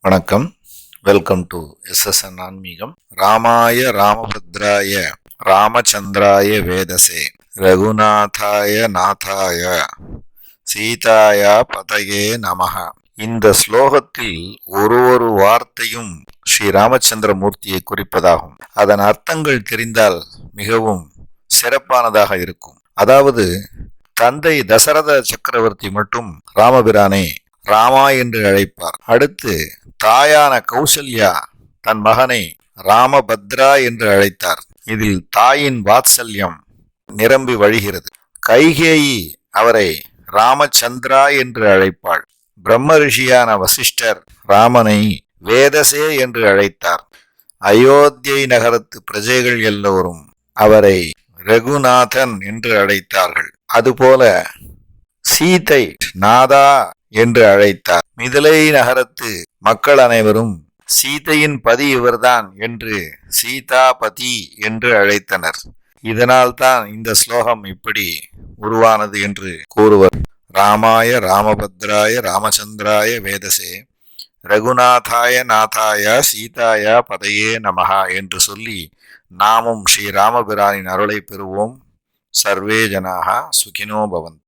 வணக்கம். Welcome to SSN ஆன்மீகம். ராமாய ராமபத்ராய ராமச்சந்திராய வேதசே ரகுநாதாய நாதாய சீதாயா பதயே நமஹ. இந்த ஸ்லோகத்தில் ஒரு வார்த்தையும் ஸ்ரீ ராமச்சந்திரமூர்த்தியை குறிப்பதாகும். அதன் அர்த்தங்கள் தெரிந்தால் மிகவும் சிறப்பானதாக இருக்கும். அதாவது, தந்தை தசரத சக்கரவர்த்தி மட்டும் ராமபிரானை ராமா என்று அழைப்பார். அடுத்து தாயான கௌசல்யா தன் மகனை ராமபத்ரா என்று அழைத்தார். இதில் தாயின் வாத்சல்யம் நிரம்பி வழிகிறது. கைகேயி அவரை ராமச்சந்திரா என்று அழைப்பாள். பிரம்ம ரிஷியான வசிஷ்டர் ராமனை வேதசே என்று அழைத்தார். அயோத்தியை நகரத்து பிரஜைகள் எல்லோரும் அவரை ரகுநாதன் என்று அழைத்தார்கள். அதுபோல சீதை நாதா என்று அழைத்தார். மிதிலை நகரத்து மக்கள் அனைவரும் சீதையின் பதி இவர்தான் என்று சீதாபதி என்று அழைத்தனர். இதனால் தான் இந்த ஸ்லோகம் இப்படி உருவானது என்று கூறுவர். ராமாய ராமபத்ராய ராமச்சந்திராய வேதசே ரகுநாதாய நாதாய சீதாயா பதையே நமஹா என்று சொல்லி நாமும் ஸ்ரீ ராமபிரானின் அருளை பெறுவோம். சர்வே ஜனாக சுகினோ பவந்த்.